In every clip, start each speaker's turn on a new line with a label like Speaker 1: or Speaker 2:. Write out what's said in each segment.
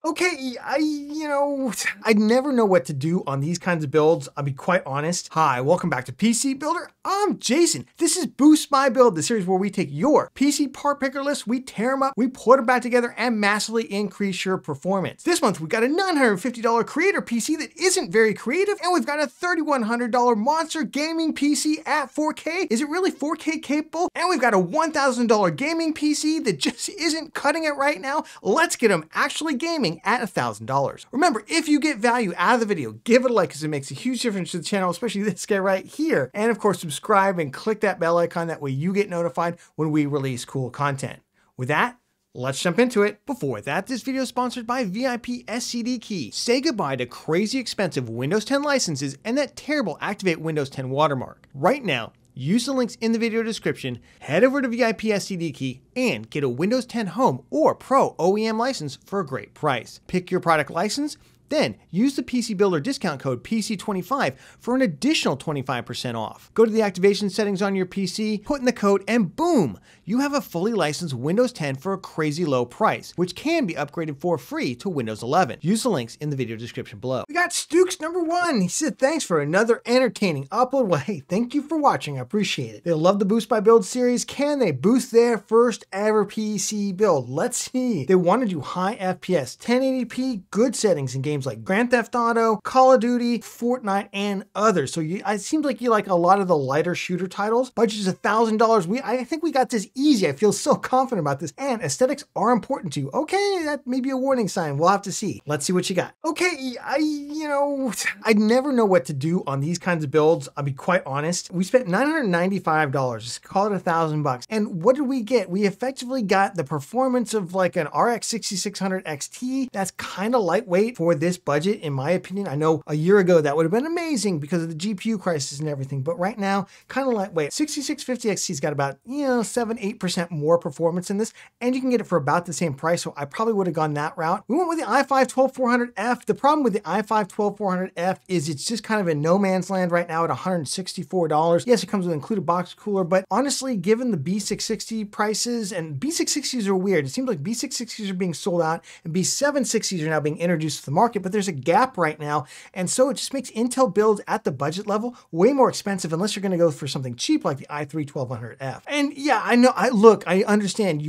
Speaker 1: Okay, I never know what to do on these kinds of builds. I'll be quite honest. Hi, welcome back to PC Builder. I'm Jason. This is Boost My Build, the series where we take your PC part picker list, we tear them up, we put them back together, and massively increase your performance. This month, we got a $950 creator PC that isn't very creative, and we've got a $3,100 monster gaming PC at 4K. Is it really 4K capable? And we've got a $1,000 gaming PC that just isn't cutting it right now. Let's get them actually gaming at $1,000. Remember, if you get value out of the video, give it a like because it makes a huge difference to the channel, especially this guy right here. And of course, subscribe and click that bell icon. That way you get notified when we release cool content. With that, let's jump into it. Before that, this video is sponsored by VIP SSD Key. Say goodbye to crazy expensive Windows 10 licenses and that terrible Activate Windows 10 watermark. Right now, use the links in the video description, head over to VIP SSD Key, and get a Windows 10 Home or Pro OEM license for a great price. Pick your product license, then use the PC Builder discount code PC25 for an additional 25% off. Go to the activation settings on your PC, put in the code, and boom, you have a fully licensed Windows 10 for a crazy low price, which can be upgraded for free to Windows 11. Use the links in the video description below. We got Stukes #1. He said, thanks for another entertaining upload. Well, hey, thank you for watching. I appreciate it. They love the Boost by Build series. Can they boost their first ever PC build? Let's see. They want to do high FPS, 1080p, good settings in games like Grand Theft Auto, Call of Duty, Fortnite, and others. So it seems like you like a lot of the lighter shooter titles. Budget is $1,000. I think we got this easy. I feel so confident about this. And aesthetics are important to you. Okay, that may be a warning sign. We'll have to see. Let's see what you got. Okay, I never know what to do on these kinds of builds. I'll be quite honest. We spent $995. Just call it $1,000. And what did we get? We effectively got the performance of like an RX 6600 XT. That's kind of lightweight for this budget, in my opinion. I know a year ago that would have been amazing because of the GPU crisis and everything, but right now, kind of lightweight. 6650 XT's got about, 7-8% more performance in this, and you can get it for about the same price, so I probably would have gone that route. We went with the i5-12400F. The problem with the i5-12400F is it's just kind of in no man's land right now at $164. Yes, it comes with an included box cooler, but honestly, given the B660 prices, and B660s are weird. It seems like B660s are being sold out, and B760s are now being introduced to the market, but there's a gap right now. And so it just makes Intel builds at the budget level way more expensive unless you're going to go for something cheap like the i3-1200F. And yeah, I know, I understand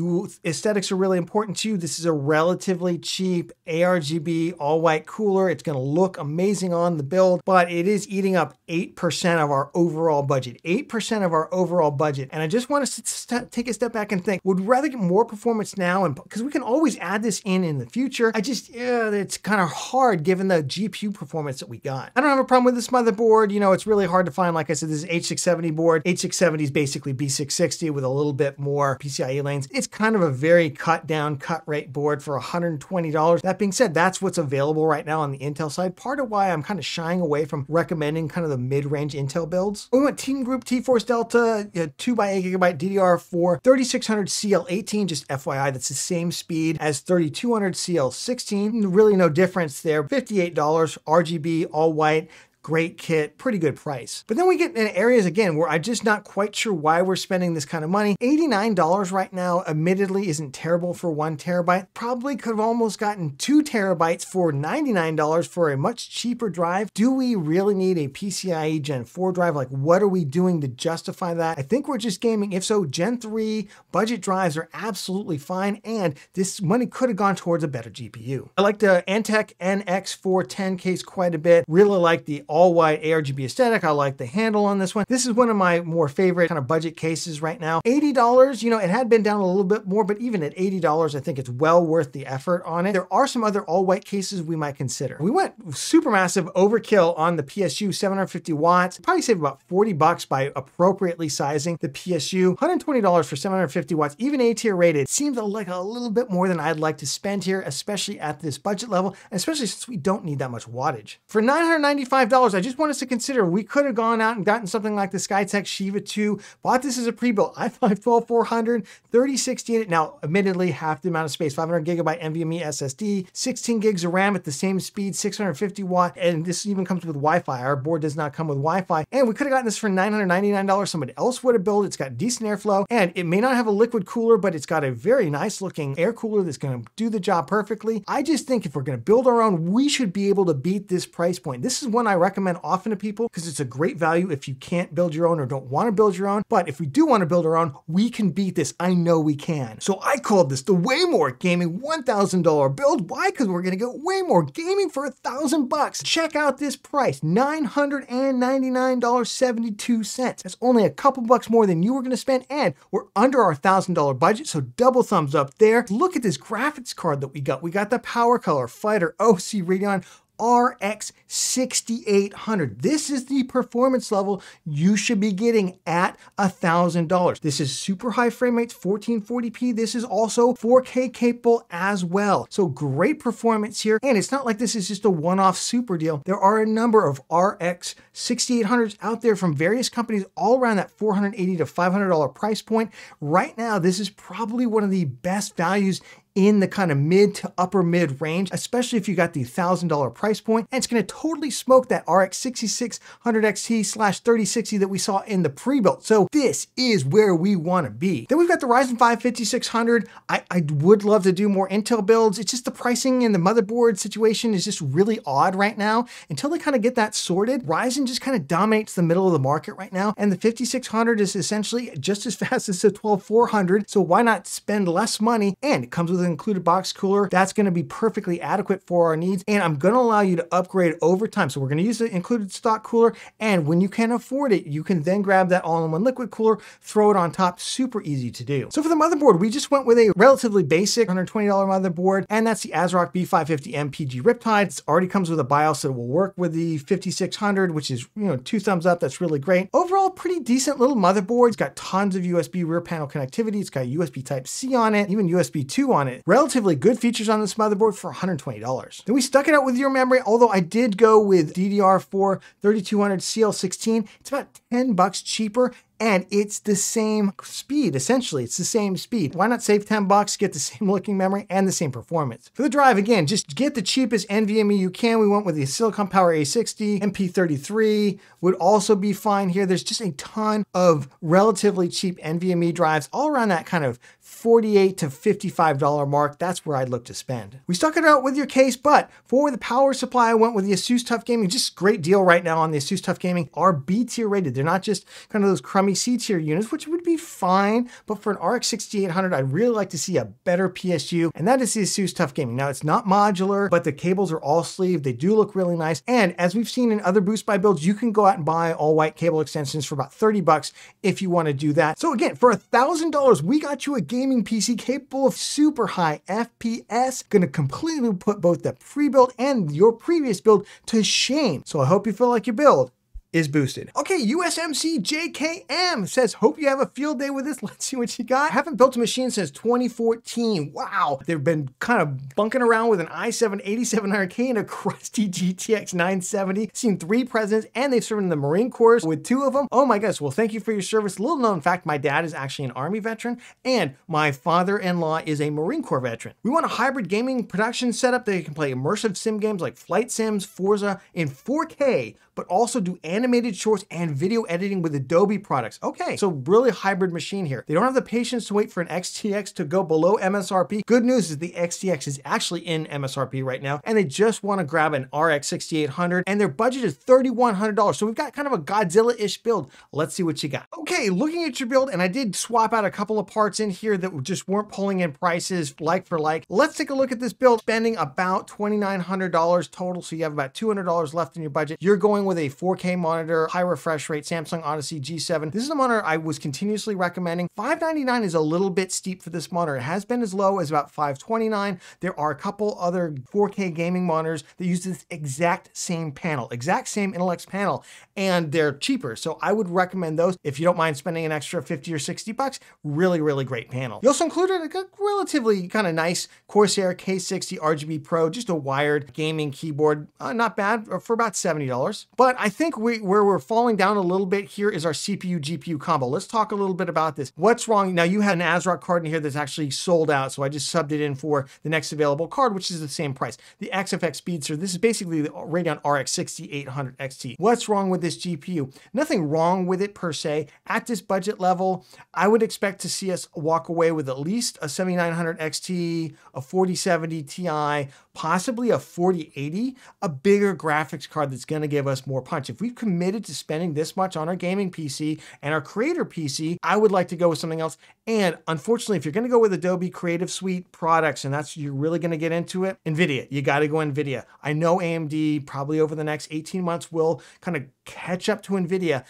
Speaker 1: aesthetics are really important to you. This is a relatively cheap ARGB all white cooler. It's going to look amazing on the build, but it is eating up 8% of our overall budget, 8% of our overall budget. And I just want us to take a step back and think, would rather get more performance now, and because we can always add this in the future. It's kind of hard given the GPU performance that we got. I don't have a problem with this motherboard. It's really hard to find. Like I said, this is H670 board. H670 is basically B660 with a little bit more PCIe lanes. It's kind of a very cut down, cut rate board for $120. That being said, that's what's available right now on the Intel side. Part of why I'm kind of shying away from recommending kind of the mid-range Intel builds. We went Team Group T-Force Delta, 2x8GB DDR4, 3600 CL18, just FYI, that's the same speed as 3200 CL16. Really no difference there. $58, RGB, all white. Great kit, pretty good price. But then we get in areas again where I'm just not quite sure why we're spending this kind of money. $89 right now, admittedly, isn't terrible for 1 terabyte. Probably could have almost gotten 2 terabytes for $99 for a much cheaper drive. Do we really need a PCIe Gen 4 drive? Like, what are we doing to justify that? I think we're just gaming. If so, Gen 3 budget drives are absolutely fine, and this money could have gone towards a better GPU. I like the Antec NX410 case quite a bit. Really like the all-white ARGB aesthetic. I like the handle on this one. This is one of my more favorite kind of budget cases right now. $80, it had been down a little bit more, but even at $80, I think it's well worth the effort on it. There are some other all-white cases we might consider. We went supermassive overkill on the PSU, 750 watts. Probably save about $40 by appropriately sizing the PSU. $120 for 750 watts, even A-tier rated. Seems like a little bit more than I'd like to spend here, especially at this budget level, and especially since we don't need that much wattage. For $995, $1,000, I just want us to consider we could have gone out and gotten something like the Skytech Shiva 2, bought this as a pre-built i5-12400, 3060 in it. Now, admittedly, half the amount of space, 500 gigabyte NVMe SSD, 16 gigs of RAM at the same speed, 650 watt, and this even comes with Wi-Fi. Our board does not come with Wi-Fi, and we could have gotten this for $999. Somebody else would have built it. It's got decent airflow, and it may not have a liquid cooler, but it's got a very nice looking air cooler that's going to do the job perfectly. I just think if we're going to build our own, we should be able to beat this price point. This is one I recommend often to people because it's a great value if you can't build your own or don't want to build your own. But if we do want to build our own, we can beat this. I know we can. So I called this the Way More Gaming $1,000 build. Why? Because we're going to get way more gaming for $1,000. Check out this price, $999.72. That's only a couple bucks more than you were going to spend, and we're under our $1,000 budget, so double thumbs up there. Look at this graphics card that we got. We got the Power Color Fighter OC Radeon RX 6800. This is the performance level you should be getting at $1,000. This is super high frame rates, 1440p. This is also 4K capable as well. So great performance here. And it's not like this is just a one-off super deal. There are a number of RX 6800s out there from various companies all around that $480 to $500 price point. Right now, this is probably one of the best values in the kind of mid to upper mid range, especially if you got the $1,000 price point. And it's going to totally smoke that RX 6600 XT/3060 that we saw in the pre-built. So this is where we want to be. Then we've got the Ryzen 5 5600. I would love to do more Intel builds. It's just the pricing and the motherboard situation is just really odd right now. Until they kind of get that sorted, Ryzen just kind of dominates the middle of the market right now. And the 5600 is essentially just as fast as the 12400. So why not spend less money? And it comes with an included box cooler. That's going to be perfectly adequate for our needs. And I'm going to allow you to upgrade over time. So we're going to use the included stock cooler. And when you can afford it, you can then grab that all-in-one liquid cooler, throw it on top. Super easy to do. So for the motherboard, we just went with a relatively basic $120 motherboard. And that's the ASRock B550 MPG Riptide. It already comes with a BIOS that will work with the 5600, which is, 2 thumbs up. That's really great. Overall, pretty decent little motherboard. It's got tons of USB rear panel connectivity. It's got USB Type-C on it, even USB 2 on it. Relatively good features on this motherboard for $120. Then we stuck it out with your memory, although I did go with DDR4 3200 CL16. It's about $10 cheaper. And it's the same speed, essentially. It's the same speed. Why not save $10, get the same looking memory and the same performance? For the drive, again, just get the cheapest NVMe you can. We went with the Silicon Power A60, MP33 would also be fine here. There's just a ton of relatively cheap NVMe drives all around that kind of $48 to $55 mark. That's where I'd look to spend. We stuck it out with your case, but for the power supply, I went with the ASUS TUF Gaming. Just great deal right now on the ASUS TUF Gaming. Are B tier rated. They're not just kind of those crummy C tier units, which would be fine, but for an RX 6800, I'd really like to see a better PSU, and that is the ASUS TUF Gaming. Now, it's not modular, but the cables are all sleeved. They do look really nice, and as we've seen in other Boost Buy builds, you can go out and buy all white cable extensions for about $30 if you want to do that. So again, for $1,000, we got you a gaming PC capable of super high FPS, going to completely put both the pre-built and your previous build to shame. So I hope you feel like your build is boosted. Okay, USMC JKM says, hope you have a field day with this. Let's see what you got. I haven't built a machine since 2014. Wow. They've been kind of bunking around with an i7 8700K and a crusty GTX 970. Seen 3 presidents, and they've served in the Marine Corps with 2 of them. Oh my gosh. Well, thank you for your service. Little known fact, my dad is actually an Army veteran, and my father-in-law is a Marine Corps veteran. We want a hybrid gaming production setup that you can play immersive sim games like Flight Sims, Forza in 4K, but also do animated shorts and video editing with Adobe products. Okay, so really hybrid machine here. They don't have the patience to wait for an XTX to go below MSRP. Good news is the XTX is actually in MSRP right now, and they just want to grab an RX 6800, and their budget is $3,100. So we've got kind of a Godzilla-ish build. Let's see what you got. Okay, looking at your build, and I did swap out a couple of parts in here that just weren't pulling in prices like for like. Let's take a look at this build, spending about $2,900 total, so you have about $200 left in your budget. You're going with a 4K monitor, high refresh rate, Samsung Odyssey G7. This is a monitor I was continuously recommending. $599 is a little bit steep for this monitor. It has been as low as about $529. There are a couple other 4K gaming monitors that use this exact same panel, exact same Intellex panel, and they're cheaper. So I would recommend those if you don't mind spending an extra 50 or 60 bucks. Really, really great panel. You also included a relatively kind of nice Corsair K60 RGB Pro, just a wired gaming keyboard. Not bad for about $70. But I think where we're falling down a little bit here is our CPU GPU combo. Let's talk a little bit about this. What's wrong? Now you had an ASRock card in here that's actually sold out, so I just subbed it in for the next available card, which is the same price. The XFX Speedster, this is basically the Radeon RX 6800 XT. What's wrong with this GPU? Nothing wrong with it per se. At this budget level, I would expect to see us walk away with at least a 7900 XT, a 4070 Ti, possibly a 4080, a bigger graphics card that's going to give us more punch. If we've committed to spending this much on our gaming PC and our creator PC, I would like to go with something else. And unfortunately, if you're going to go with Adobe Creative Suite products, and you're really going to get into it, NVIDIA, you got to go NVIDIA. I know AMD probably over the next 18 months will kind of catch up to NVIDIA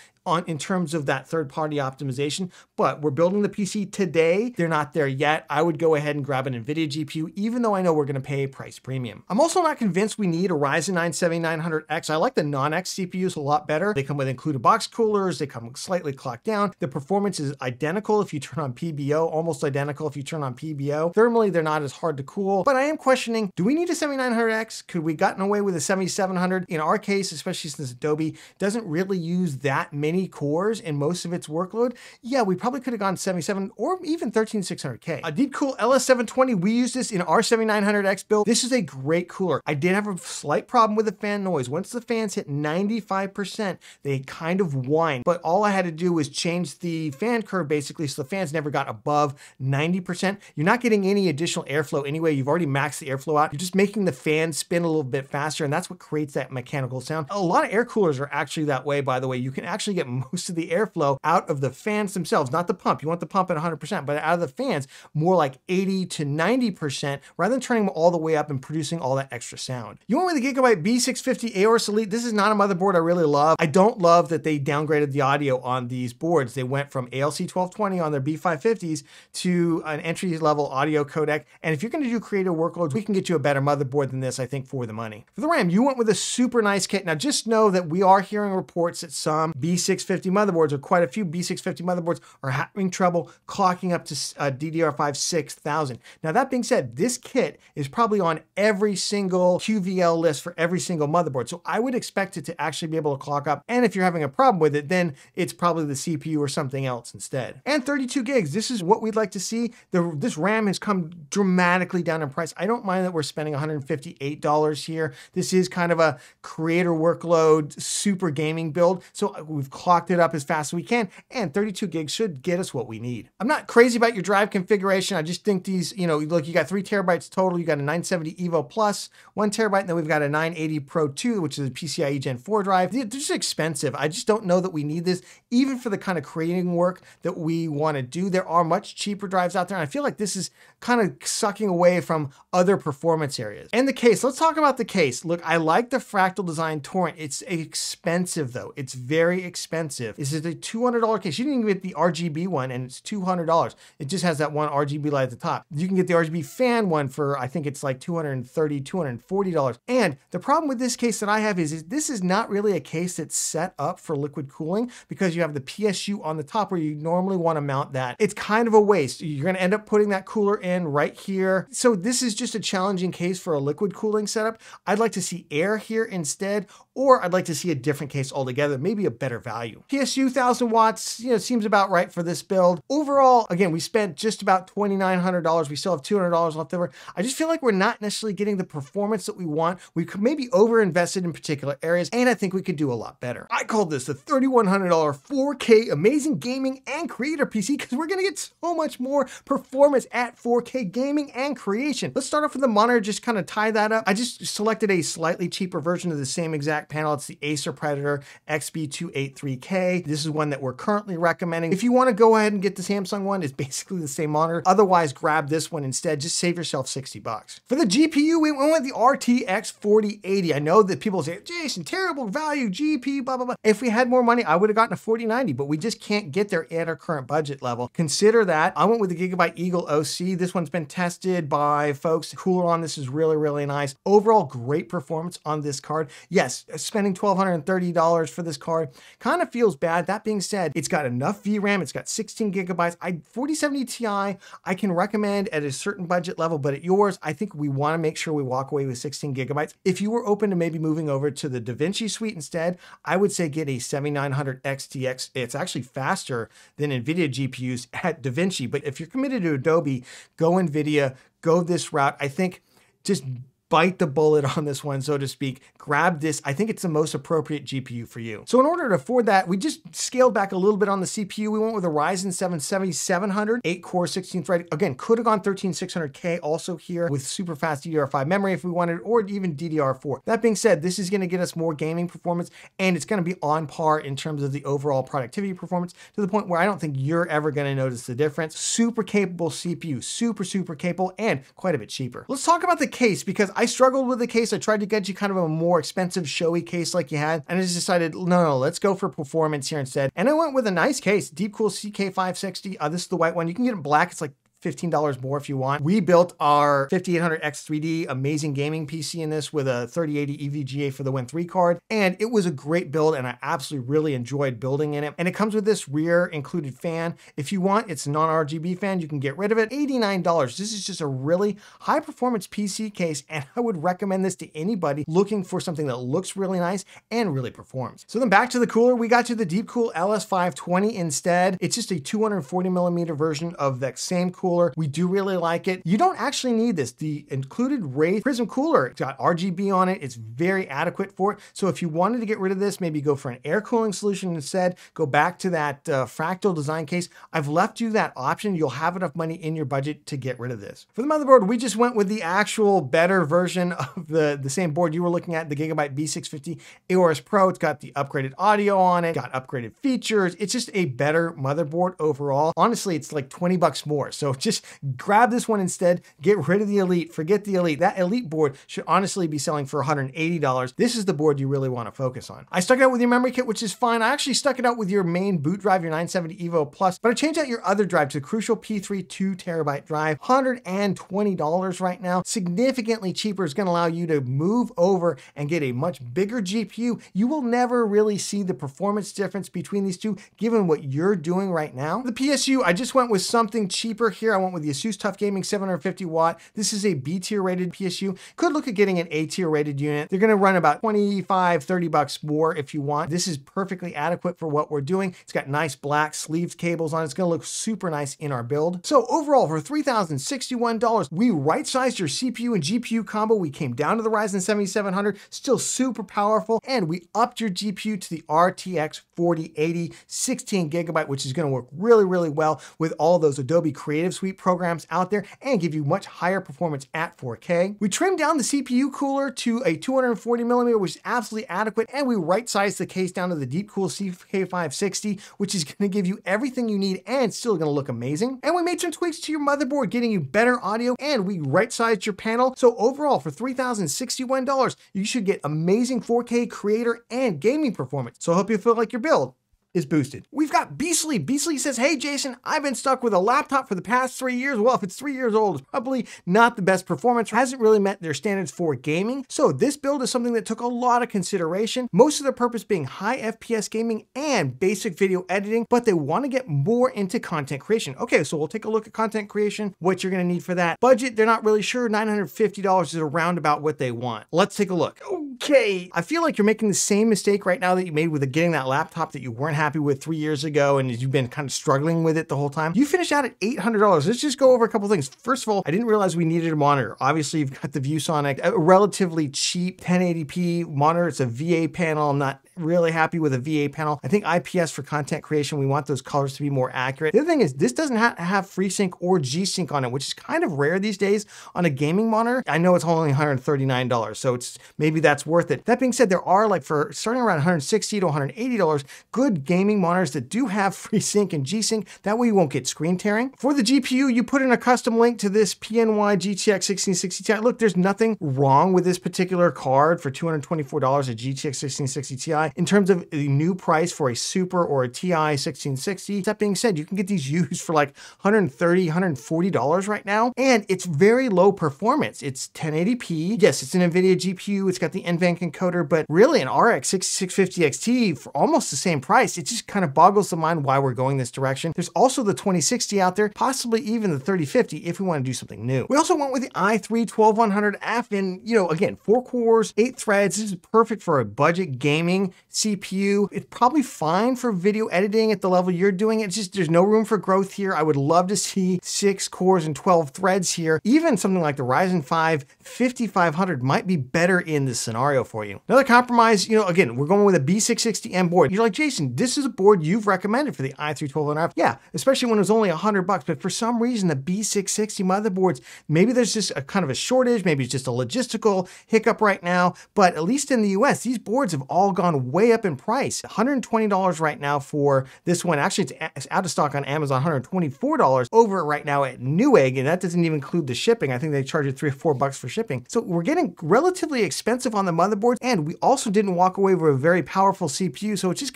Speaker 1: in terms of that third-party optimization, but we're building the PC today. They're not there yet. I would go ahead and grab an NVIDIA GPU, even though I know we're going to pay a price premium. I'm also not convinced we need a Ryzen 9 7900X. I like the non-X CPUs a lot better. They come with included box coolers. They come slightly clocked down. The performance is identical if you turn on PBO, almost identical if you turn on PBO. Thermally, they're not as hard to cool, but I am questioning, do we need a 7900X? Could we gotten away with a 7700? In our case, especially since Adobe doesn't really use that many cores in most of its workload, yeah, we probably could have gone 77 or even 13600K. A Deepcool LS720, we use this in our 7900X build. This is a great cooler. I did have a slight problem with the fan noise. Once the fans hit 95%, they kind of whine, but all I had to do was change the fan curve basically so the fans never got above 90%. You're not getting any additional airflow anyway. You've already maxed the airflow out. You're just making the fan spin a little bit faster, and that's what creates that mechanical sound. A lot of air coolers are actually that way, by the way. You can actually get most of the airflow out of the fans themselves, not the pump. You want the pump at 100%, but out of the fans, more like 80 to 90%, rather than turning them all the way up and producing all that extra sound. You went with the Gigabyte B650 Aorus Elite. This is not a motherboard I really love. I don't love that they downgraded the audio on these boards. They went from ALC 1220 on their B550s to an entry-level audio codec. And if you're going to do creative workloads, we can get you a better motherboard than this, I think, for the money. For the RAM, you went with a super nice kit. Now, just know that we are hearing reports that some B650 motherboards, or quite a few B650 motherboards, are having trouble clocking up to DDR5 6000. Now, that being said, this kit is probably on every single QVL list for every single motherboard. So I would expect it to actually be able to clock up. And if you're having a problem with it, then it's probably the CPU or something else instead. And 32 gigs, this is what we'd like to see. This RAM has come dramatically down in price. I don't mind that we're spending $158 here. This is kind of a creator workload, super gaming build. So we've clocked it up as fast as we can, and 32 gigs should get us what we need. I'm not crazy about your drive configuration. I just think these, look, you got 3 terabytes total. You got a 970 Evo Plus, 1 terabyte, and then we've got a 980 Pro 2, which is a PCIe Gen 4 drive. They're just expensive. I just don't know that we need this, even for the kind of creating work that we want to do. There are much cheaper drives out there, and I feel like this is kind of sucking away from other performance areas. And the case, let's talk about the case. Look, I like the Fractal design Torrent. It's expensive though. It's very expensive. This is a $200 case. You didn't even get the RGB one, and it's $200. It just has that one RGB light at the top. You can get the RGB fan one for, I think it's like $230, $240. And the problem with this case that I have is this is not really a case that's set up for liquid cooling, because you have the PSU on the top where you normally want to mount that. It's kind of a waste. You're going to end up putting that cooler in right here. So this is just a challenging case for a liquid cooling setup. I'd like to see air here instead, or I'd like to see a different case altogether, maybe a better value. PSU 1000 watts, seems about right for this build. Overall, again, we spent just about $2,900. We still have $200 left over. I just feel like we're not necessarily getting the performance that we want. We could maybe over-invested in particular areas, and I think we could do a lot better. I called this the $3,100 4K amazing gaming and creator PC, because we're gonna get so much more performance at 4K gaming and creation. Let's start off with the monitor, just kind of tie that up. I just selected a slightly cheaper version of the same exact panel. It's the Acer Predator XB283 3K. This is one that we're currently recommending. If you want to go ahead and get the Samsung one, it's basically the same monitor. Otherwise, grab this one instead. Just save yourself 60 bucks. For the GPU, we went with the RTX 4080. I know that people say, Jason, terrible value, GPU, blah, blah, blah. If we had more money, I would have gotten a 4090, but we just can't get there at our current budget level. Consider that. I went with the Gigabyte Eagle OC. This one's been tested by folks. The cooler on this is really, really nice. Overall, great performance on this card. Yes, spending $1,230 for this card kind of feels bad. That being said, it's got enough VRAM. It's got 16 gigabytes. 4070 Ti, I can recommend at a certain budget level, but at yours, I think we want to make sure we walk away with 16 gigabytes. If you were open to maybe moving over to the DaVinci suite instead, I would say get a 7900 XTX. It's actually faster than NVIDIA GPUs at DaVinci, but if you're committed to Adobe, go NVIDIA, go this route. I think just bite the bullet on this one, so to speak. Grab this. I think it's the most appropriate GPU for you. So in order to afford that, we just scaled back a little bit on the CPU. We went with a Ryzen 7 7700, 8-core, 16-thread. Again, could have gone 13600K also here with super fast DDR5 memory if we wanted, or even DDR4. That being said, this is going to get us more gaming performance, and it's going to be on par in terms of the overall productivity performance to the point where I don't think you're ever going to notice the difference. Super capable CPU, super capable, and quite a bit cheaper. Let's talk about the case, because I struggled with the case. I tried to get you kind of a more expensive, showy case like you had, and I just decided, no, let's go for performance here instead. And I went with a nice case, Deepcool CK560. This is the white one. You can get it black. It's like $15 more if you want. We built our 5800X3D amazing gaming PC in this with a 3080 EVGA for the Win 3 card. And it was a great build, and I absolutely really enjoyed building in it. And it comes with this rear included fan. If you want, it's a non-RGB fan. You can get rid of it. $89. This is just a really high performance PC case, and I would recommend this to anybody looking for something that looks really nice and really performs. So then back to the cooler, we got to the Deepcool LS520 instead. It's just a 240 millimeter version of that same cooler. We do really like it. You don't actually need this. The included Wraith Prism cooler, it's got RGB on it. It's very adequate for it. So if you wanted to get rid of this, maybe go for an air cooling solution instead, go back to that Fractal design case. I've left you that option. You'll have enough money in your budget to get rid of this. For the motherboard, we just went with the actual better version of the same board you were looking at, the Gigabyte B650 AORS Pro. It's got the upgraded audio on it, got upgraded features. It's just a better motherboard overall. Honestly, it's like 20 bucks more. So just grab this one instead, get rid of the Elite, forget the Elite. That Elite board should honestly be selling for $180. This is the board you really want to focus on. I stuck it out with your memory kit, which is fine. I actually stuck it out with your main boot drive, your 970 Evo Plus, but I changed out your other drive to the Crucial P3 2TB drive, $120 right now. Significantly cheaper. Is going to allow you to move over and get a much bigger GPU. You will never really see the performance difference between these two, given what you're doing right now. The PSU, I just went with something cheaper here. I went with the ASUS Tough Gaming 750 watt. This is a B tier rated PSU. Could look at getting an A tier rated unit. They're going to run about 25, 30 bucks more if you want. This is perfectly adequate for what we're doing. It's got nice black sleeved cables on it. It's going to look super nice in our build. So overall, for $3,061, we right-sized your CPU and GPU combo. We came down to the Ryzen 7700, still super powerful, and we upped your GPU to the RTX 4080 16 gigabyte, which is going to work really, really well with all those Adobe Creative Suite programs out there and give you much higher performance at 4K. We trimmed down the CPU cooler to a 240 millimeter, which is absolutely adequate, and we right-sized the case down to the Deepcool CK560, which is going to give you everything you need and still going to look amazing. And we made some tweaks to your motherboard, getting you better audio, and we right-sized your panel. So overall, for $3,061, you should get amazing 4K creator and gaming performance. So I hope you feel like your build is boosted. We've got Beastly. Beastly says, hey Jason, I've been stuck with a laptop for the past 3 years. Well, if it's 3 years old, it's probably not the best performance, hasn't really met their standards for gaming. So this build is something that took a lot of consideration, most of the purpose being high FPS gaming and basic video editing, but they want to get more into content creation. Okay, so we'll take a look at content creation, what you're going to need for that. Budget, they're not really sure. $950 is around about what they want. Let's take a look. Okay, I feel like you're making the same mistake right now that you made with getting that laptop that you weren't happy with 3 years ago and you've been kind of struggling with it the whole time. You finished out at $800. Let's just go over a couple things. First of all, I didn't realize we needed a monitor. Obviously, you've got the ViewSonic, a relatively cheap 1080p monitor. It's a VA panel. I'm not really happy with a VA panel. I think IPS for content creation, we want those colors to be more accurate. The other thing is this doesn't have FreeSync or G-Sync on it, which is kind of rare these days on a gaming monitor. I know it's only $139, so maybe that's worth it. That being said, there are like for starting around $160 to $180, good gaming monitors that do have FreeSync and G-Sync. That way you won't get screen tearing. For the GPU, you put in a custom link to this PNY GTX 1660 Ti. Look, there's nothing wrong with this particular card for $224, a GTX 1660 Ti. In terms of the new price for a Super or a Ti 1660, that being said, you can get these used for like $130, $140 right now, and it's very low performance. It's 1080p. Yes, it's an NVIDIA GPU. It's got the NVENC encoder, but really an RX 6650 XT for almost the same price. It just kind of boggles the mind why we're going this direction. There's also the 2060 out there, possibly even the 3050 if we want to do something new. We also went with the i3 12100F, and again, 4 cores, 8 threads. This is perfect for a budget gaming CPU. It's probably fine for video editing at the level you're doing. It's just there's no room for growth here. I would love to see 6 cores and 12 threads here. Even something like the Ryzen 5 5500 might be better in this scenario for you. Another compromise, again, we're going with a B660M board. You're like, Jason, this is a board you've recommended for the i3 12100F. Yeah, especially when it was only $100, but for some reason, the B660 motherboards, maybe there's just a kind of a shortage, maybe it's just a logistical hiccup right now, but at least in the US, these boards have all gone way up in price. $120 right now for this one. Actually, it's out of stock on Amazon, $124 over right now at Newegg, and that doesn't even include the shipping. I think they charge you $3 or $4 for shipping. So we're getting relatively expensive on the motherboards, and we also didn't walk away with a very powerful CPU, so it's just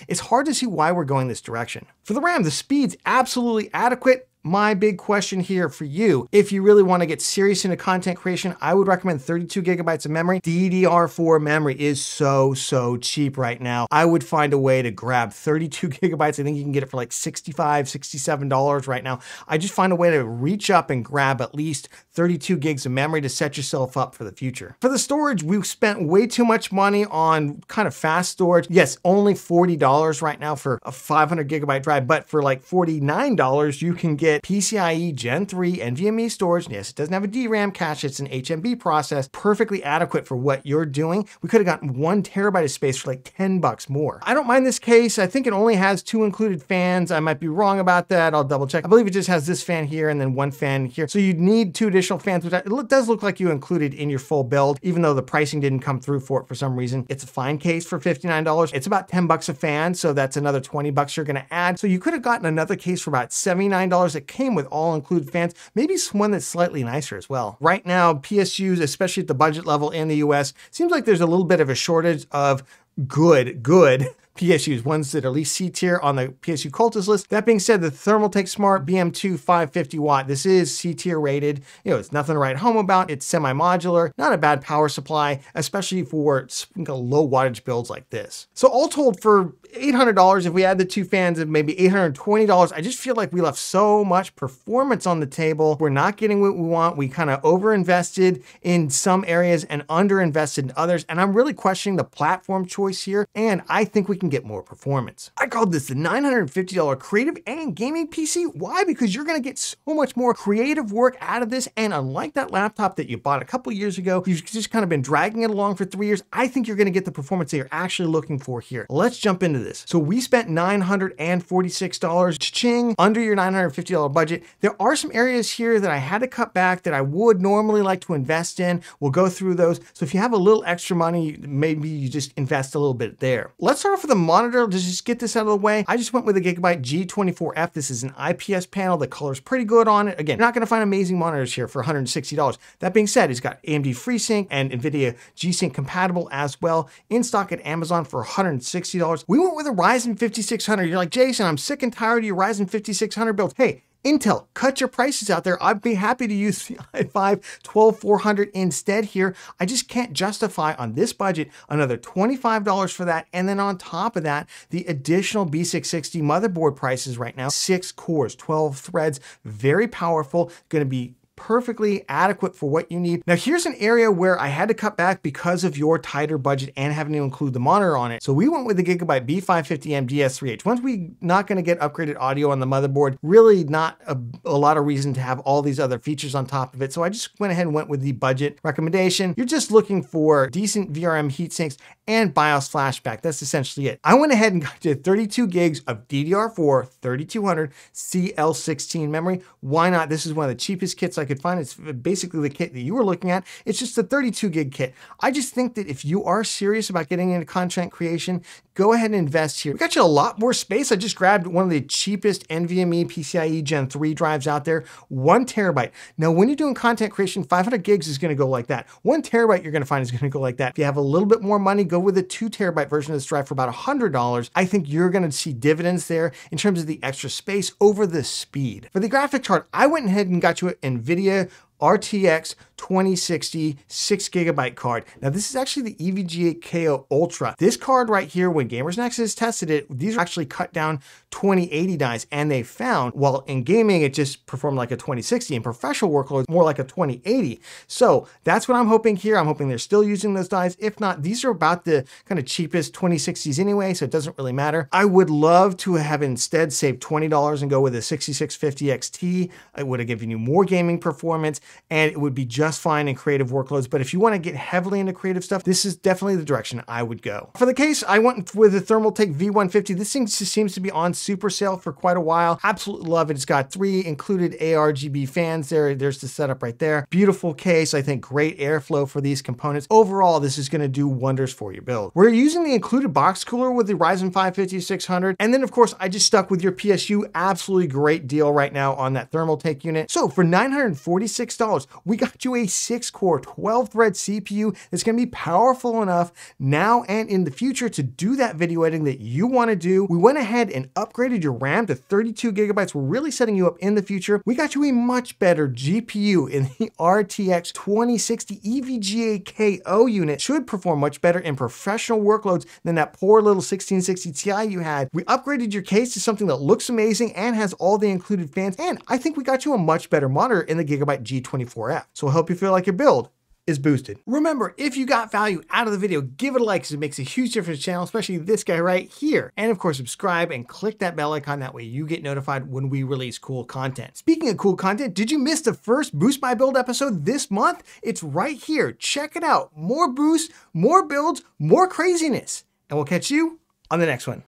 Speaker 1: it's hard to see why we're going this direction. For the RAM, the speed's absolutely adequate. My big question here for you, if you really want to get serious into content creation, I would recommend 32 gigabytes of memory. DDR4 memory is so cheap right now. I would find a way to grab 32 gigabytes. I think you can get it for like $65, $67 right now. I just find a way to reach up and grab at least 32 gigs of memory to set yourself up for the future. For the storage, we've spent way too much money on kind of fast storage. Yes, only $40 right now for a 500 gigabyte drive, but for like $49, you can get PCIe Gen 3 NVMe storage. Yes, it doesn't have a DRAM cache, it's an HMB process, perfectly adequate for what you're doing. We could have gotten 1 terabyte of space for like $10 more. I don't mind this case. I think it only has 2 included fans. I might be wrong about that. I'll double check. I believe it just has this fan here and then 1 fan here. So you'd need 2 additional fans, which it does look like you included in your full build, even though the pricing didn't come through for it for some reason. It's a fine case for $59. It's about $10 a fan, so that's another $20 you're gonna add. So you could have gotten another case for about $79 that came with all included fans, maybe one that's slightly nicer as well. Right now, PSUs, especially at the budget level in the US, seems like there's a little bit of a shortage of good PSUs, ones that are at least C tier on the PSU cultist list. That being said, the Thermaltake Smart BM2 550 watt, this is C tier rated. It's nothing to write home about. It's semi-modular, not a bad power supply, especially for low wattage builds like this. So all told, for $800, if we add the 2 fans of maybe $820, I just feel like we left so much performance on the table. We're not getting what we want. We kind of over-invested in some areas and under-invested in others. And I'm really questioning the platform choice here. And I think we can get more performance. I called this the $950 creative and gaming PC. Why? Because you're going to get so much more creative work out of this. And unlike that laptop that you bought a couple years ago, you've just kind of been dragging it along for 3 years. I think you're going to get the performance that you're actually looking for here. Let's jump into this. So we spent $946, cha-ching, under your $950 budget. There are some areas here that I had to cut back that I would normally like to invest in. We'll go through those. So if you have a little extra money, maybe you just invest a little bit there. Let's start off with the monitor. To just get this out of the way, I just went with a Gigabyte G24F. This is an IPS panel. The color's pretty good on it. Again, you're not going to find amazing monitors here for $160. That being said, it's got AMD FreeSync and NVIDIA G-Sync compatible as well, in stock at Amazon for $160. We went with a Ryzen 5600. You're like, Jason, I'm sick and tired of your Ryzen 5600 builds. Hey, Intel, cut your prices out there. I'd be happy to use the i5 12400 instead here. I just can't justify on this budget another $25 for that. And then on top of that, the additional B660 motherboard prices right now, 6 cores, 12 threads, very powerful, going to be perfectly adequate for what you need. Now here's an area where I had to cut back because of your tighter budget and having to include the monitor on it. So we went with the Gigabyte B550M DS3H. Once we not going to get upgraded audio on the motherboard, really not a lot of reason to have all these other features on top of it. So I just went ahead and went with the budget recommendation. You're just looking for decent VRM heat sinks and BIOS flashback. That's essentially it. I went ahead and got to 32 gigs of DDR4 3200 CL16 memory. Why not? This is one of the cheapest kits I could find. It's basically the kit that you were looking at. It's just a 32 gig kit. I just think that if you are serious about getting into content creation, go ahead and invest here. We got you a lot more space. I just grabbed one of the cheapest NVMe PCIe Gen 3 drives out there, 1 terabyte. Now, when you're doing content creation, 500 gigs is going to go like that. 1 terabyte you're going to find is going to go like that. If you have a little bit more money, go with a 2 terabyte version of this drive for about $100. I think you're going to see dividends there in terms of the extra space over the speed. For the graphic card, I went ahead and got you an NVIDIA RTX 2060 6GB card. Now this is actually the EVGA KO Ultra. This card right here, when Gamers Nexus tested it, these are actually cut down 2080 dies, and they found, while in gaming it just performed like a 2060, in professional workloads more like a 2080. So that's what I'm hoping here. I'm hoping they're still using those dies. If not, these are about the kind of cheapest 2060s anyway, so it doesn't really matter. I would love to have instead saved $20 and go with a 6650 XT. It would have given you more gaming performance, and it would be just fine in creative workloads. But if you want to get heavily into creative stuff, this is definitely the direction I would go. For the case, I went with the Thermaltake V150. This thing just seems to be on super sale for quite a while. Absolutely love it. It's got 3 included ARGB fans there. There's the setup right there. Beautiful case. I think great airflow for these components. Overall, this is going to do wonders for your build. We're using the included box cooler with the Ryzen 5 5600. And then of course, I just stuck with your PSU. Absolutely great deal right now on that Thermaltake unit. So for $946, we got you a 6-core, 12-thread CPU that's going to be powerful enough now and in the future to do that video editing that you want to do. We went ahead and upgraded your RAM to 32 gigabytes. We're really setting you up in the future. We got you a much better GPU in the RTX 2060 EVGA KO unit. Should perform much better in professional workloads than that poor little 1660 Ti you had. We upgraded your case to something that looks amazing and has all the included fans. And I think we got you a much better monitor in the Gigabyte G24F. So I hope you feel like your build is boosted. Remember, if you got value out of the video, give it a like because it makes a huge difference to the channel, especially this guy right here. And of course, subscribe and click that bell icon. That way you get notified when we release cool content. Speaking of cool content, did you miss the first Boost My Build episode this month? It's right here. Check it out. More boosts, more builds, more craziness. And we'll catch you on the next one.